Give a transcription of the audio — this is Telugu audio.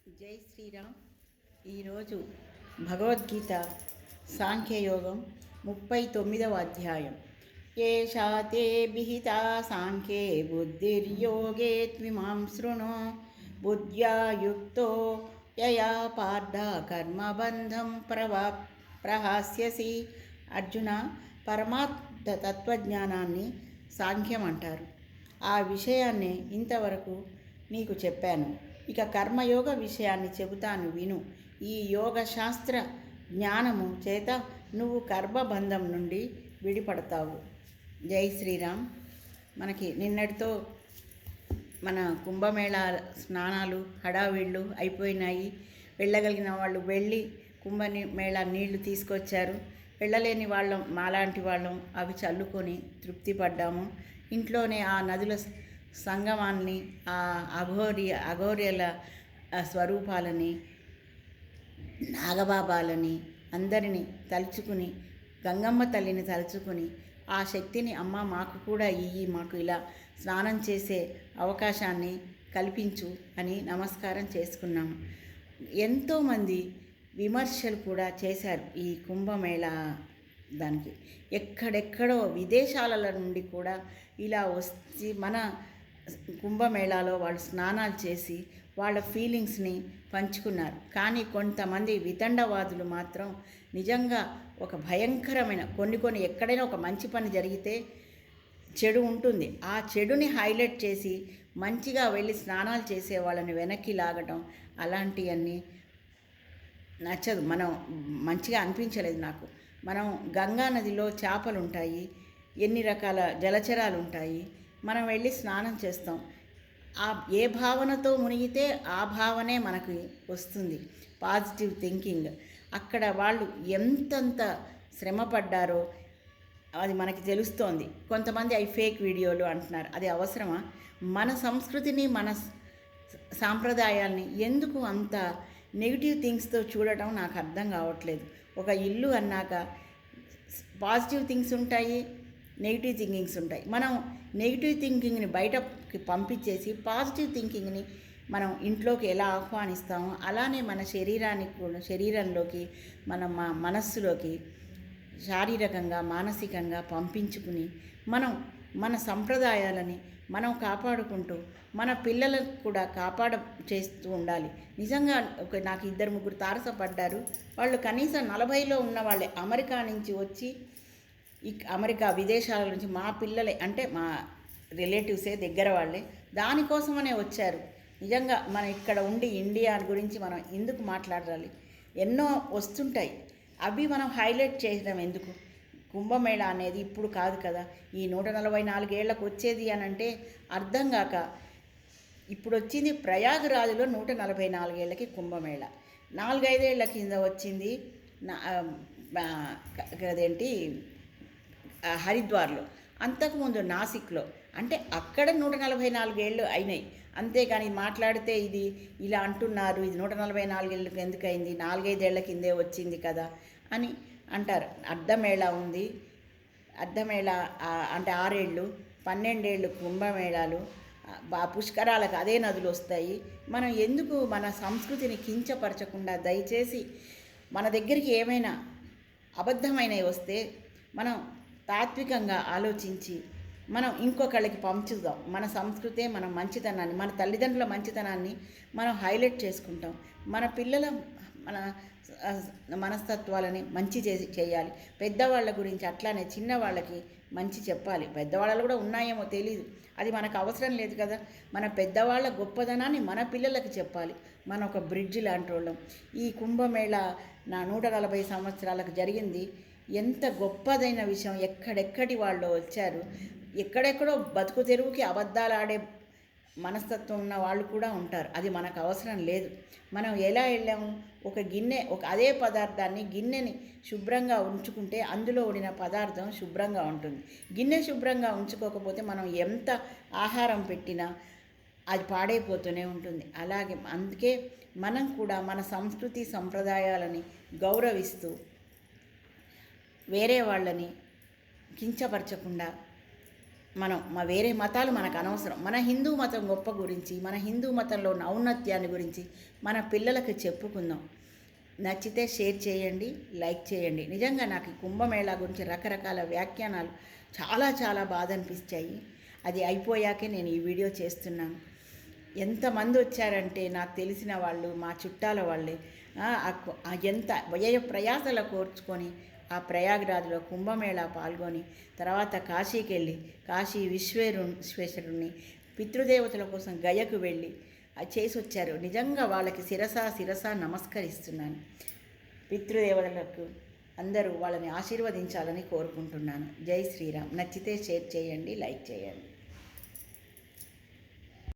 జై శ్రీరామ్. ఈరోజు భగవద్గీత సాంఖ్యయోగం 39వ అధ్యాయం. ఏషా తే విహితా సాంఖ్యే బుద్ధిర్యోగే త్విమాం శృణు బుద్ధ్యా యుక్తో యయా పార్థ కర్మబంధం ప్రహాస్యసి. అర్జున, పరమార్థ తత్వజ్ఞానాన్ని సాంఖ్యం అంటారు. ఆ విషయాన్ని ఇంతవరకు నీకు చెప్పాను. ఇక కర్మయోగ విషయాన్ని చెబుతాను విను. ఈ యోగ శాస్త్ర జ్ఞానము చేత నువ్వు కర్మబంధం నుండి విడిపడతావు. జై శ్రీరామ్. మనకి నిన్నటితో మన కుంభమేళా స్నానాలు హడావిళ్ళు అయిపోయినాయి. వెళ్ళగలిగిన వాళ్ళు వెళ్ళి కుంభమేళా నీళ్లు తీసుకొచ్చారు. వెళ్ళలేని వాళ్ళం, మాలాంటి వాళ్ళం అవి చల్లుకొని తృప్తి పడ్డాము. ఇంట్లోనే ఆ నదుల సంగమాన్ని, ఆ అఘోర్యల స్వరూపాలని, నాగబాబాలని అందరినీ తలుచుకుని, గంగమ్మ తల్లిని తలుచుకుని ఆ శక్తిని అమ్మ మాకు కూడా ఇయ్యి, మాకు ఇలా స్నానం చేసే అవకాశాన్ని కల్పించు అని నమస్కారం చేసుకున్నాము. ఎంతోమంది విమర్శలు కూడా చేశారు ఈ కుంభమేళా దానికి. ఎక్కడెక్కడో విదేశాల నుండి కూడా ఇలా వచ్చి మన కుంభమేళాలో వాళ్ళు స్నానాలు చేసి వాళ్ళ ఫీలింగ్స్ని పంచుకున్నారు. కానీ కొంతమంది వితండవాదులు మాత్రం నిజంగా ఒక భయంకరమైన కొన్ని ఎక్కడైనా ఒక మంచి పని జరిగితే చెడు ఉంటుంది, ఆ చెడుని హైలైట్ చేసి మంచిగా వెళ్ళి స్నానాలు చేసే వాళ్ళని వెనక్కి లాగటం, అలాంటివన్నీ నచ్చదు. మనం మంచిగా అనిపించలేదు నాకు. మనం గంగా నదిలో చేపలు ఉంటాయి, ఎన్ని రకాల జలచరాలు ఉంటాయి, మనం వెళ్ళి స్నానం చేస్తాం. ఏ భావనతో మునిగితే ఆ భావనే మనకి వస్తుంది, పాజిటివ్ థింకింగ్. అక్కడ వాళ్ళు ఎంతంత శ్రమ పడ్డారో అది మనకి తెలుస్తోంది. కొంతమంది అవి ఫేక్ వీడియోలు అంటున్నారు. అది అవసరమా? మన సంస్కృతిని, మన సాంప్రదాయాల్ని ఎందుకు అంత నెగిటివ్ థింగ్స్తో చూడటం నాకు అర్థం కావట్లేదు. ఒక ఇల్లు అన్నాక పాజిటివ్ థింగ్స్ ఉంటాయి, నెగిటివ్ థింకింగ్స్ ఉంటాయి. మనం నెగిటివ్ థింకింగ్ని బయటకి పంపించేసి పాజిటివ్ థింకింగ్ని మనం ఇంట్లోకి ఎలా ఆహ్వానిస్తామో అలానే మన శరీరంలోకి, మన మనస్సులోకి శారీరకంగా, మానసికంగా పంపించుకుని మనం మన సంప్రదాయాలని మనం కాపాడుకుంటూ మన పిల్లలకు కూడా చేస్తూ ఉండాలి. నిజంగా నాకు 2-3 తారసపడ్డారు. వాళ్ళు కనీసం 40లో ఉన్న వాళ్ళే, అమెరికా నుంచి వచ్చి, అమెరికా విదేశాల నుంచి మా పిల్లలే, అంటే మా రిలేటివ్సే, దగ్గర వాళ్ళే, దానికోసమనే వచ్చారు. నిజంగా మనం ఇక్కడ ఉండి ఇండియా గురించి మనం ఎందుకు మాట్లాడాలి? ఎన్నో వస్తుంటాయి, అవి మనం హైలైట్ చేయడం ఎందుకు? కుంభమేళా అనేది ఇప్పుడు కాదు కదా, ఈ 144 ఏళ్లకు వచ్చేది అని అంటే అర్థం కాక ఇప్పుడు వచ్చింది. ప్రయాగరాజులో 144 ఏళ్ళకి కుంభమేళా. 4-5 ఏళ్ల కింద వచ్చింది అదేంటి హరిద్వార్లో, అంతకుముందు నాసిక్లో. అంటే అక్కడ 144 ఏళ్ళు అయినాయి. అంతేకాని మాట్లాడితే ఇది ఇలా అంటున్నారు, ఇది 144 ఏళ్ళకి ఎందుకు అయింది, 4-5 ఏళ్ల కిందే వచ్చింది కదా అని అంటారు. అర్ధమేళా ఉంది, అర్ధమేళా అంటే 6 ఏళ్ళు, 12 ఏళ్ళు కుంభమేళాలు, పుష్కరాలకు అదే నదులు వస్తాయి. మనం ఎందుకు మన సంస్కృతిని కించపరచకుండా దయచేసి మన దగ్గరికి ఏమైనా అబద్ధమైనవి వస్తే మనం తాత్వికంగా ఆలోచించి మనం ఇంకొకళ్ళకి పంచుదాం. మన సంస్కృతే, మన మంచితనాన్ని, మన తల్లిదండ్రుల మంచితనాన్ని మనం హైలైట్ చేసుకుంటాం. మన పిల్లల మన మనస్తత్వాలని మంచి చేయాలి. పెద్దవాళ్ళ గురించి అట్లానే చిన్నవాళ్ళకి మంచి చెప్పాలి. పెద్దవాళ్ళు కూడా ఉన్నాయేమో తెలీదు, అది మనకు అవసరం లేదు కదా. మన పెద్దవాళ్ళ గొప్పదనాన్ని మన పిల్లలకి చెప్పాలి. మన ఒక బ్రిడ్జ్ లాంటి వాళ్ళం. ఈ కుంభమేళా 140 సంవత్సరాలకు జరిగింది. ఎంత గొప్పదైన విషయం. ఎక్కడెక్కడి వాళ్ళు వచ్చారు, ఎక్కడెక్కడో బతుకు తెరువుకి అబద్ధాలు ఆడే మనస్తత్వం ఉన్న వాళ్ళు కూడా ఉంటారు. అది మనకు అవసరం లేదు. మనం ఎలా వెళ్ళాము, ఒక గిన్నె, అదే పదార్థాన్ని, గిన్నెని శుభ్రంగా ఉంచుకుంటే అందులో ఉండిన పదార్థం శుభ్రంగా ఉంటుంది. గిన్నె శుభ్రంగా ఉంచుకోకపోతే మనం ఎంత ఆహారం పెట్టినా అది పాడైపోతూనే ఉంటుంది. అలాగే అందుకే మనం కూడా మన సంస్కృతి సంప్రదాయాలని గౌరవిస్తూ వేరే వాళ్ళని కించపరచకుండా వేరే మతాలు మనకు అనవసరం. మన హిందూ మతం గొప్ప గురించి, మన హిందూ మతంలో ఉన్న ఔన్నత్యాన్ని గురించి మన పిల్లలకు చెప్పుకుందాం. నచ్చితే షేర్ చేయండి, లైక్ చేయండి. నిజంగా నాకు ఈ కుంభమేళా గురించి రకరకాల వ్యాఖ్యానాలు చాలా చాలా బాధ అనిపించాయి. అది అయిపోయాకే నేను ఈ వీడియో చేస్తున్నాను. ఎంతమంది వచ్చారంటే నాకు తెలిసిన వాళ్ళు, మా చుట్టాల వాళ్ళే ఎంత వ్యయ ప్రయాసల కోర్చుకొని ఆ ప్రయాగరాజ్లో కుంభమేళా పాల్గొని తర్వాత కాశీకి వెళ్ళి కాశీ విశ్వేశ్వరుణ్ణి పితృదేవతల కోసం గయకు వెళ్ళి అది చేసి వచ్చారు. నిజంగా వాళ్ళకి శిరస నమస్కరిస్తున్నాను. పితృదేవతలకు అందరూ వాళ్ళని ఆశీర్వదించాలని కోరుకుంటున్నాను. జై శ్రీరామ్. నచ్చితే షేర్ చేయండి, లైక్ చేయండి.